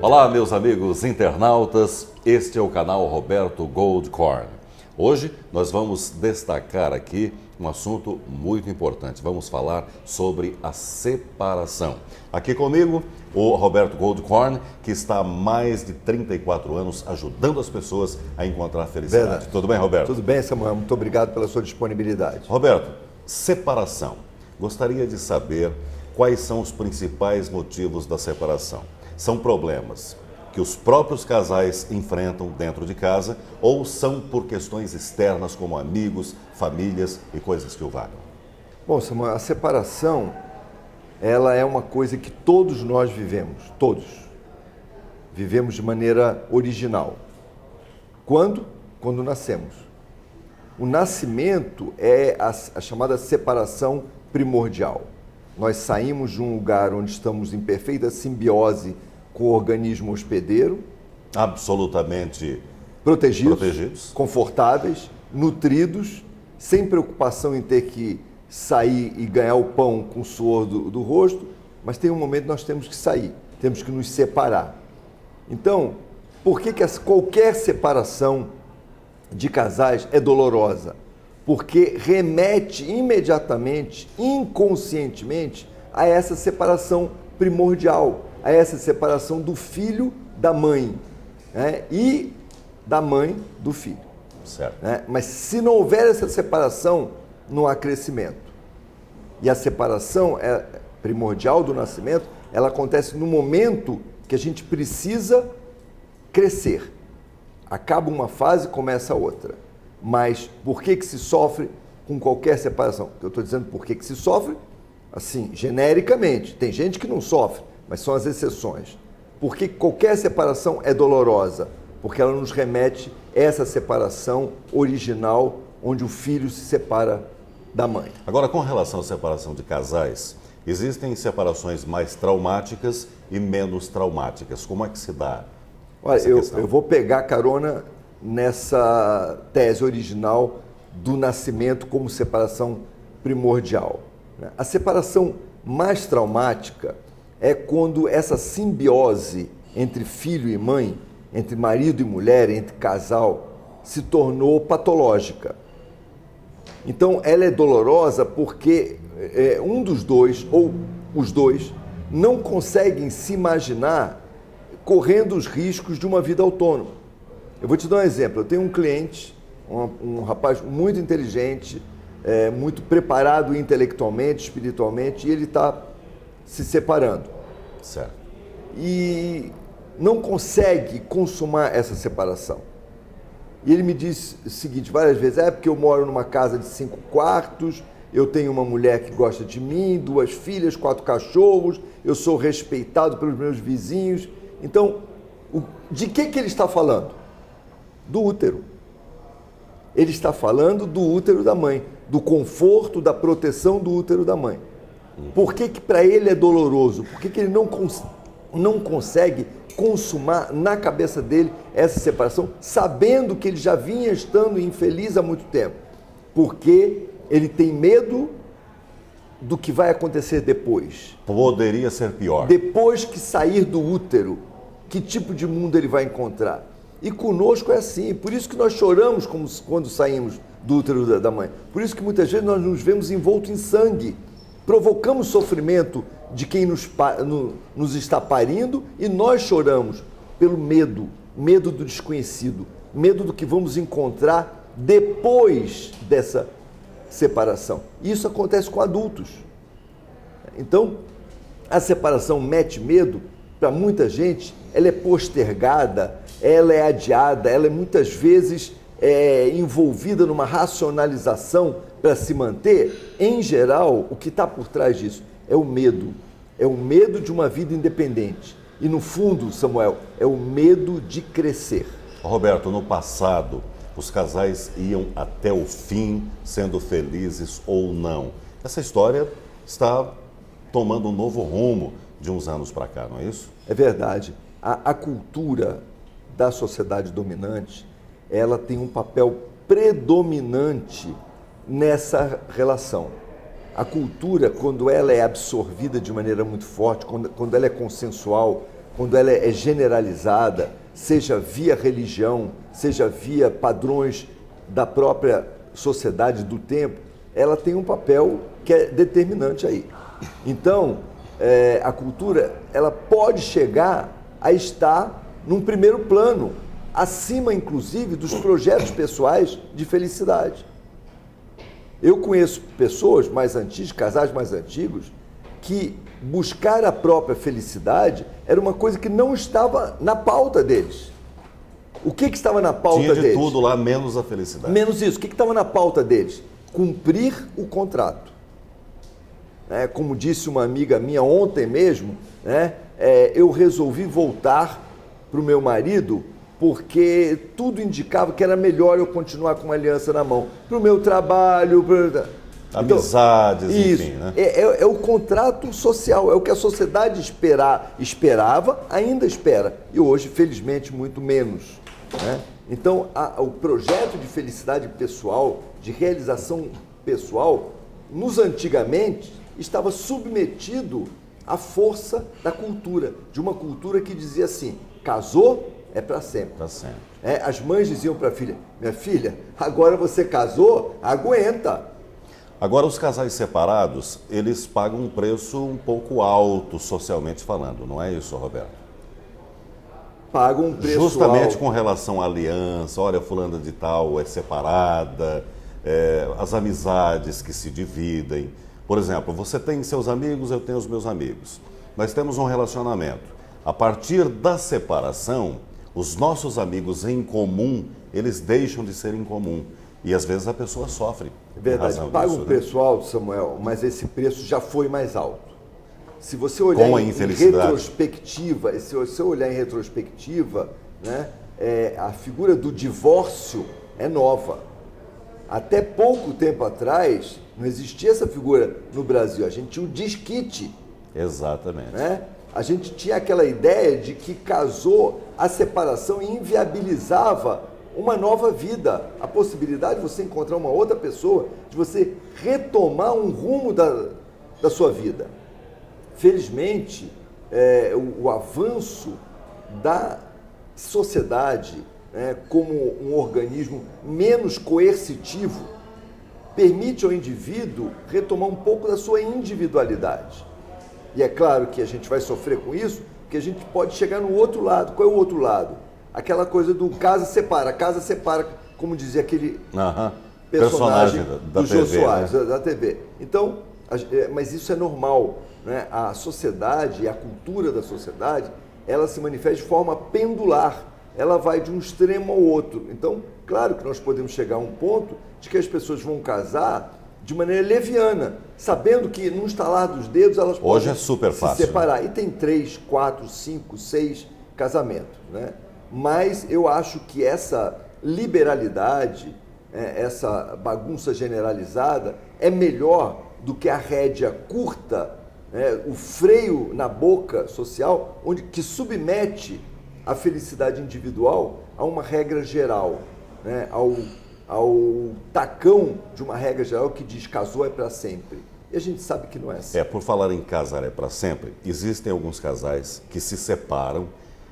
Olá, meus amigos internautas, este é o canal Roberto Goldkorn. Hoje nós vamos destacar aqui um assunto muito importante. Vamos falar sobre a separação. Aqui comigo, o Roberto Goldkorn, que está há mais de 34 anos ajudando as pessoas a encontrar felicidade. Verdade. Tudo bem, Roberto? Tudo bem, Samuel. Muito obrigado pela sua disponibilidade. Roberto, separação. Gostaria de saber quais são os principais motivos da separação. São problemas que os próprios casais enfrentam dentro de casa ou são por questões externas como amigos, famílias e coisas que o valham? Bom, Samuel, a separação, ela é uma coisa que todos nós vivemos, todos. Vivemos de maneira original. Quando? Quando nascemos. O nascimento é a chamada separação primordial. Nós saímos de um lugar onde estamos em perfeita simbiose com o organismo hospedeiro. Absolutamente protegidos, confortáveis, nutridos, sem preocupação em ter que sair e ganhar o pão com o suor do rosto, mas tem um momento que nós temos que sair, temos que nos separar. Então, por que qualquer separação de casais é dolorosa? Porque remete imediatamente, inconscientemente, a essa separação primordial, a essa separação do filho da mãe, né? E da mãe do filho. Certo. Né? Mas se não houver essa separação, não há crescimento. E a separação primordial do nascimento, ela acontece no momento que a gente precisa crescer. Acaba uma fase, começa outra. Mas por que se sofre com qualquer separação? Eu estou dizendo por que se sofre, assim, genericamente. Tem gente que não sofre, mas são as exceções. Por que qualquer separação é dolorosa? Porque ela nos remete a essa separação original, onde o filho se separa da mãe. Agora, com relação à separação de casais, existem separações mais traumáticas e menos traumáticas. Como é que se dá? Olha, eu vou pegar carona nessa tese original do nascimento como separação primordial. A separação mais traumática é quando essa simbiose entre filho e mãe, entre marido e mulher, entre casal, se tornou patológica. Então, ela é dolorosa porque um dos dois, ou os dois, não conseguem se imaginar correndo os riscos de uma vida autônoma. Eu vou te dar um exemplo. Eu tenho um cliente, um rapaz muito inteligente, muito preparado intelectualmente, espiritualmente, e ele está se separando. Certo. E não consegue consumar essa separação. E ele me diz o seguinte várias vezes: porque eu moro numa casa de 5 quartos, eu tenho uma mulher que gosta de mim, 2 filhas, 4 cachorros, eu sou respeitado pelos meus vizinhos. Então, de que ele está falando? Do útero. Ele está falando do útero da mãe, do conforto, da proteção do útero da mãe. Por que para ele é doloroso? Por que ele não consegue consumar na cabeça dele essa separação, sabendo que ele já vinha estando infeliz há muito tempo? Porque ele tem medo do que vai acontecer depois. Poderia ser pior. Depois que sair do útero, que tipo de mundo ele vai encontrar? E conosco é assim, por isso que nós choramos quando saímos do útero da mãe. Por isso que muitas vezes nós nos vemos envoltos em sangue, provocamos sofrimento de quem nos está parindo e nós choramos pelo medo do desconhecido, medo do que vamos encontrar depois dessa separação. Isso acontece com adultos. Então, a separação mete medo para muita gente, ela é postergada, ela é adiada, ela é muitas vezes envolvida numa racionalização para se manter. Em geral, o que está por trás disso é o medo de uma vida independente. E no fundo, Samuel, é o medo de crescer. Roberto, no passado, os casais iam até o fim, sendo felizes ou não. Essa história está tomando um novo rumo de uns anos para cá, não é isso? É verdade. A cultura da sociedade dominante, ela tem um papel predominante nessa relação. A cultura, quando ela é absorvida de maneira muito forte, quando ela é consensual, quando ela é generalizada, seja via religião, seja via padrões da própria sociedade do tempo, ela tem um papel que é determinante aí. Então, a cultura, ela pode chegar a estar num primeiro plano, acima, inclusive, dos projetos pessoais de felicidade. Eu conheço pessoas mais antigas, casais mais antigos, que buscar a própria felicidade era uma coisa que não estava na pauta deles. O que estava na pauta deles? Tinha de tudo lá, menos a felicidade. Menos isso. O que estava na pauta deles? Cumprir o contrato. Como disse uma amiga minha ontem mesmo, eu resolvi voltar para o meu marido porque tudo indicava que era melhor eu continuar com uma aliança na mão. Para o meu trabalho, amizades, isso, enfim, né? É o contrato social, é o que a sociedade esperava, ainda espera. E hoje, felizmente, muito menos. Então, o projeto de felicidade pessoal, de realização pessoal, nos antigamente, estava submetido à força da cultura, de uma cultura que dizia assim, casou, é para sempre. Para sempre. As mães diziam para a filha, minha filha, agora você casou, aguenta. Agora, os casais separados, eles pagam um preço um pouco alto, socialmente falando, não é isso, Roberto? Pagam um preço justamente alto. Com relação à aliança, olha, fulana de tal é separada, as amizades que se dividem. Por exemplo, você tem seus amigos, eu tenho os meus amigos. Nós temos um relacionamento. A partir da separação, os nossos amigos em comum, eles deixam de ser em comum. E às vezes a pessoa sofre. Verdade, paga um preço alto, Samuel, mas esse preço já foi mais alto. Se você olhar em retrospectiva, se você olhar em retrospectiva, a figura do divórcio é nova. Até pouco tempo atrás, não existia essa figura no Brasil. A gente tinha o desquite. Exatamente. A gente tinha aquela ideia de que casou, a separação inviabilizava uma nova vida. A possibilidade de você encontrar uma outra pessoa, de você retomar um rumo da sua vida. Felizmente, o avanço da sociedade como um organismo menos coercitivo permite ao indivíduo retomar um pouco da sua individualidade. E é claro que a gente vai sofrer com isso, porque a gente pode chegar no outro lado. Qual é o outro lado? Aquela coisa do casa separa, como dizia aquele personagem do Jô Soares, da TV. Então, mas isso é normal. A sociedade e a cultura da sociedade, ela se manifesta de forma pendular. Ela vai de um extremo ao outro. Então, claro que nós podemos chegar a um ponto de que as pessoas vão casar de maneira leviana, sabendo que num estalar dos dedos elas Hoje podem é super fácil, se separar. E tem 3, 4, 5, 6 casamentos. Mas eu acho que essa liberalidade, essa bagunça generalizada, é melhor do que a rédea curta, o freio na boca social, que submete a felicidade individual a uma regra geral, ao tacão de uma regra geral que diz casou é para sempre. E a gente sabe que não é assim. Por falar em casar é para sempre, existem alguns casais que se separam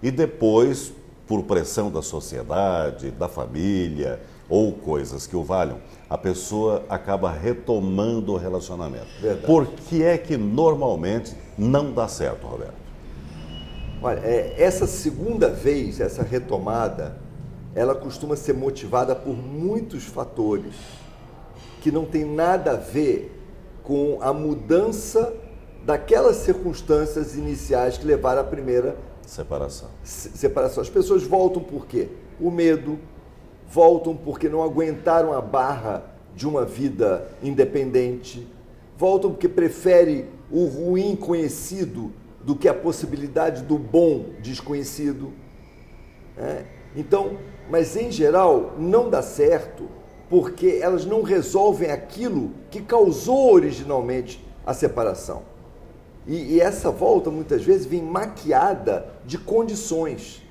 e depois, por pressão da sociedade, da família ou coisas que o valham, a pessoa acaba retomando o relacionamento. Verdade. Por que é que normalmente não dá certo, Roberto? Olha, essa segunda vez, essa retomada, ela costuma ser motivada por muitos fatores que não tem nada a ver com a mudança daquelas circunstâncias iniciais que levaram à primeira separação. As pessoas voltam por quê? O medo, voltam porque não aguentaram a barra de uma vida independente, voltam porque preferem o ruim conhecido do que a possibilidade do bom desconhecido. Então, mas em geral não dá certo porque elas não resolvem aquilo que causou originalmente a separação. E essa volta muitas vezes vem maquiada de condições.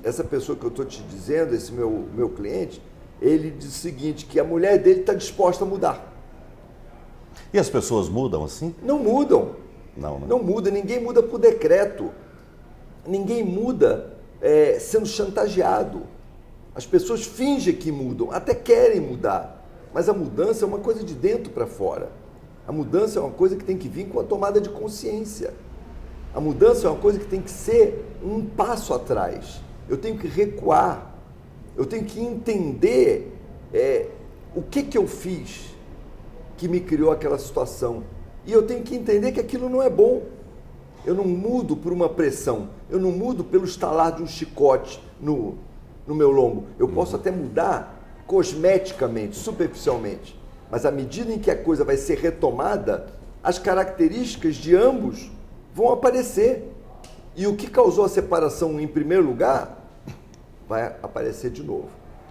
Essa pessoa que eu estou te dizendo, esse meu cliente, ele diz o seguinte, que a mulher dele está disposta a mudar. E as pessoas mudam assim? Não mudam. Não, né? Não muda, ninguém muda por decreto. Ninguém muda sendo chantageado. As pessoas fingem que mudam, até querem mudar, mas a mudança é uma coisa de dentro para fora. A mudança é uma coisa que tem que vir com a tomada de consciência. A mudança é uma coisa que tem que ser um passo atrás. Eu tenho que recuar, eu tenho que entender o que eu fiz que me criou aquela situação. E eu tenho que entender que aquilo não é bom. Eu não mudo por uma pressão, eu não mudo pelo estalar de um chicote no meu lombo. Eu posso até mudar cosmeticamente, superficialmente, mas à medida em que a coisa vai ser retomada, as características de ambos vão aparecer. E o que causou a separação em primeiro lugar, vai aparecer de novo.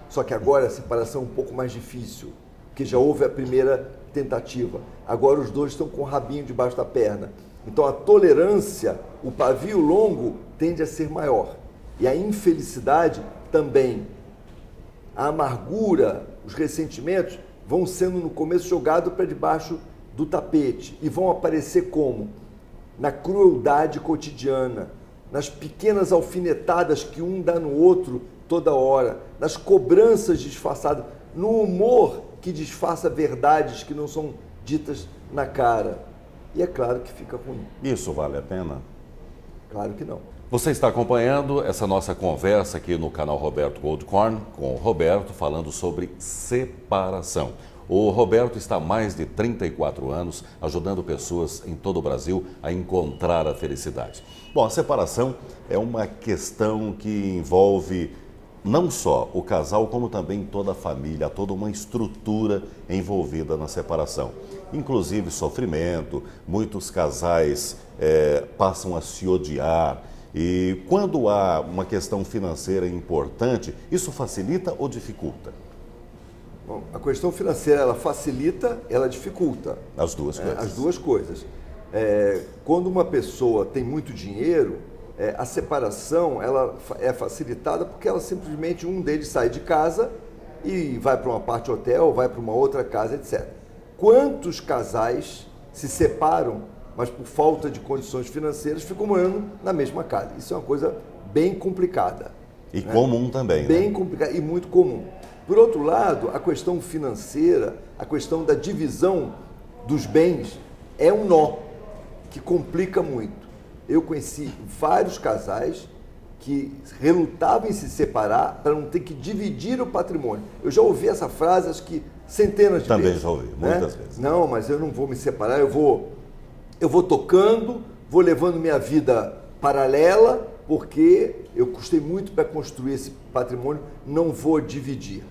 Só que agora a separação é um pouco mais difícil, porque já houve a primeira tentativa. Agora os dois estão com o rabinho debaixo da perna. Então a tolerância, o pavio longo, tende a ser maior. E a infelicidade também. A amargura, os ressentimentos vão sendo no começo jogados para debaixo do tapete e vão aparecer como? Na crueldade cotidiana, nas pequenas alfinetadas que um dá no outro toda hora, nas cobranças disfarçadas, no humor que disfarça verdades que não são ditas na cara. E é claro que fica ruim. Isso vale a pena? Claro que não. Você está acompanhando essa nossa conversa aqui no canal Roberto Goldkorn, com o Roberto falando sobre separação. O Roberto está há mais de 34 anos ajudando pessoas em todo o Brasil a encontrar a felicidade. Bom, a separação é uma questão que envolve não só o casal, como também toda a família, toda uma estrutura envolvida na separação. Inclusive sofrimento, muitos casais passam a se odiar. E quando há uma questão financeira importante, isso facilita ou dificulta? Bom, a questão financeira, ela facilita, ela dificulta. As duas coisas. As duas coisas. Quando uma pessoa tem muito dinheiro, a separação ela é facilitada porque ela simplesmente, um deles sai de casa e vai para uma parte hotel, vai para uma outra casa, etc. Quantos casais se separam, mas por falta de condições financeiras ficam morando na mesma casa? Isso é uma coisa bem complicada. E comum também, né? Bem complicada e muito comum. Por outro lado, a questão financeira, a questão da divisão dos bens é um nó que complica muito. Eu conheci vários casais que relutavam em se separar para não ter que dividir o patrimônio. Eu já ouvi essa frase, acho que centenas de vezes. Também já ouvi, muitas vezes. Não, mas eu não vou me separar, eu vou tocando, vou levando minha vida paralela, porque eu custei muito para construir esse patrimônio, não vou dividir.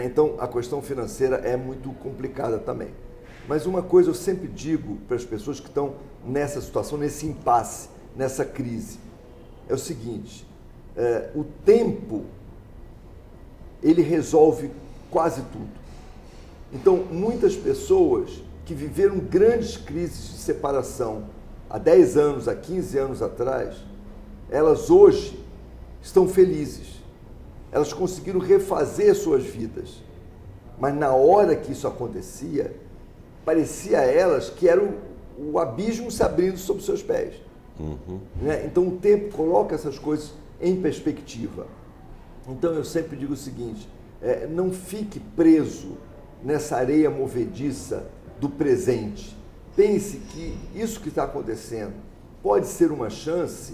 Então, a questão financeira é muito complicada também. Mas uma coisa eu sempre digo para as pessoas que estão nessa situação, nesse impasse, nessa crise, é o seguinte: o tempo, ele resolve quase tudo. Então, muitas pessoas que viveram grandes crises de separação há 10 anos, há 15 anos atrás, elas hoje estão felizes. Elas conseguiram refazer suas vidas. Mas na hora que isso acontecia, parecia a elas que era o abismo se abrindo sob seus pés. Então o tempo coloca essas coisas em perspectiva. Então eu sempre digo o seguinte: não fique preso nessa areia movediça do presente. Pense que isso que está acontecendo pode ser uma chance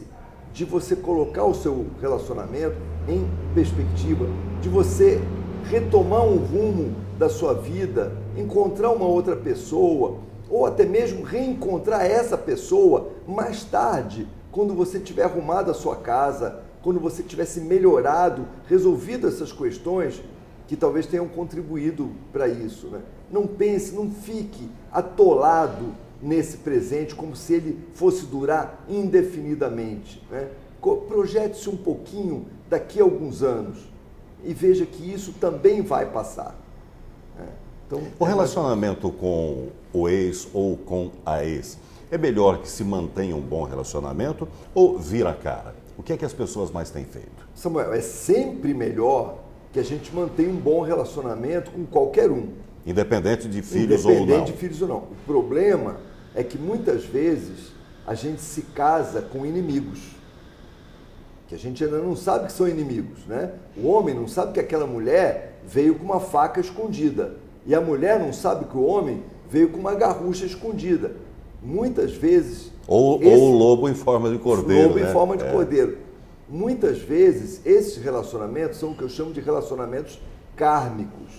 de você colocar o seu relacionamento em perspectiva, de você retomar um rumo da sua vida, encontrar uma outra pessoa, ou até mesmo reencontrar essa pessoa mais tarde, quando você tiver arrumado a sua casa, quando você tivesse melhorado, resolvido essas questões que talvez tenham contribuído para isso. Não pense, não fique atolado nesse presente como se ele fosse durar indefinidamente. Projete-se um pouquinho daqui a alguns anos e veja que isso também vai passar. Então, o relacionamento com o ex ou com a ex, é melhor que se mantenha um bom relacionamento ou vira a cara? O que é que as pessoas mais têm feito? Samuel, é sempre melhor que a gente mantenha um bom relacionamento com qualquer um. Independente de filhos ou não. Independente de filhos ou não. O problema é que muitas vezes a gente se casa com inimigos, que a gente ainda não sabe que são inimigos, né? O homem não sabe que aquela mulher veio com uma faca escondida, e a mulher não sabe que o homem veio com uma garrucha escondida. Muitas vezes... Ou o lobo em forma de cordeiro. Lobo, né? Em forma de cordeiro. Muitas vezes, esses relacionamentos são o que eu chamo de relacionamentos kármicos.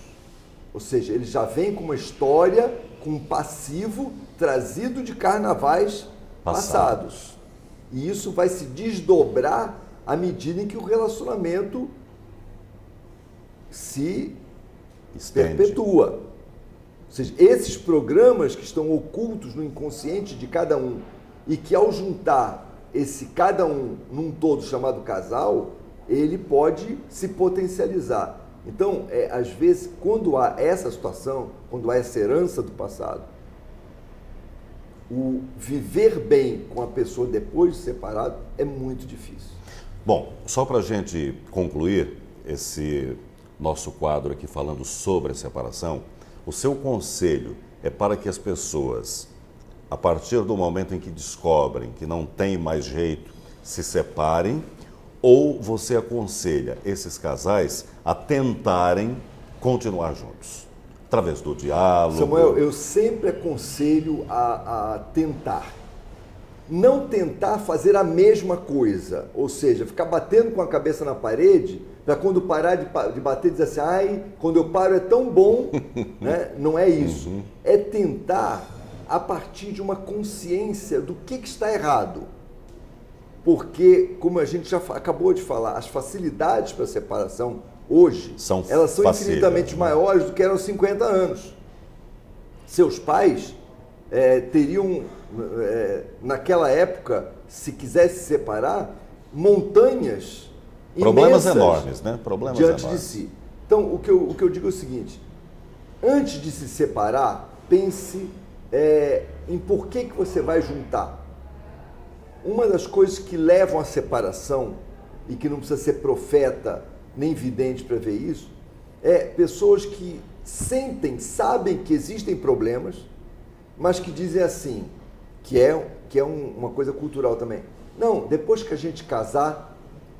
Ou seja, ele já vem com uma história, com um passivo trazido de carnavais passados. E isso vai se desdobrar à medida em que o relacionamento se perpetua. Ou seja, esses programas que estão ocultos no inconsciente de cada um e que ao juntar esse cada um num todo chamado casal, ele pode se potencializar. Então, às vezes, quando há essa situação, quando há essa herança do passado, o viver bem com a pessoa depois de separado é muito difícil. Bom, só para a gente concluir esse nosso quadro aqui falando sobre a separação, o seu conselho é para que as pessoas, a partir do momento em que descobrem que não tem mais jeito, se separem, ou você aconselha esses casais a tentarem continuar juntos, através do diálogo? Samuel, eu sempre aconselho a tentar. Não tentar fazer a mesma coisa, ou seja, ficar batendo com a cabeça na parede, para quando parar de bater dizer assim, ai, quando eu paro é tão bom, né? Não é isso. É tentar a partir de uma consciência do que está errado. Porque, como a gente já acabou de falar, as facilidades para a separação hoje, elas são infinitamente maiores do que eram 50 anos. Seus pais teriam, naquela época, se quisesse se separar, montanhas problemas enormes, né? Problemas diante enormes. de si. Então, o que eu digo é o seguinte, antes de se separar, pense em por que você vai juntar. Uma das coisas que levam à separação, e que não precisa ser profeta nem vidente para ver isso, é pessoas que sabem que existem problemas, mas que dizem assim, que é uma coisa cultural também. Não, depois que a gente casar,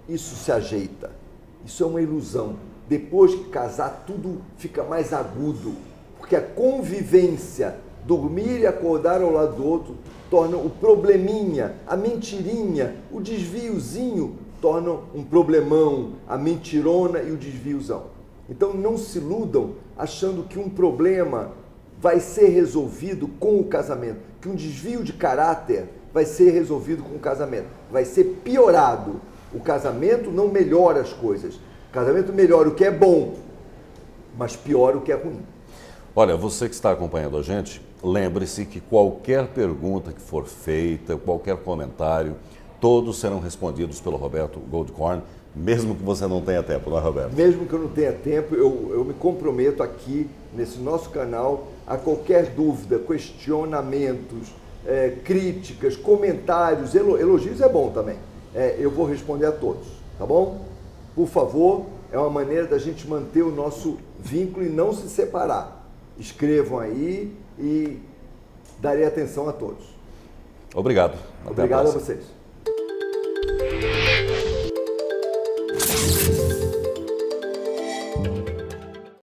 isso se ajeita. Isso é uma ilusão. Depois que casar, tudo fica mais agudo, porque a convivência, dormir e acordar ao lado do outro, torna o probleminha, a mentirinha, o desviozinho, tornam um problemão, a mentirona e o desviozão. Então não se iludam achando que um problema vai ser resolvido com o casamento, que um desvio de caráter vai ser resolvido com o casamento, vai ser piorado. O casamento não melhora as coisas, o casamento melhora o que é bom, mas piora o que é ruim. Olha, você que está acompanhando a gente, lembre-se que qualquer pergunta que for feita, qualquer comentário, todos serão respondidos pelo Roberto Goldkorn, mesmo que você não tenha tempo, não é, Roberto? Mesmo que eu não tenha tempo, eu me comprometo aqui, nesse nosso canal, a qualquer dúvida, questionamentos, críticas, comentários, elogios é bom também. Eu vou responder a todos, tá bom? Por favor, é uma maneira da gente manter o nosso vínculo e não se separar. Escrevam aí e darei atenção a todos. Obrigado. Obrigado a vocês.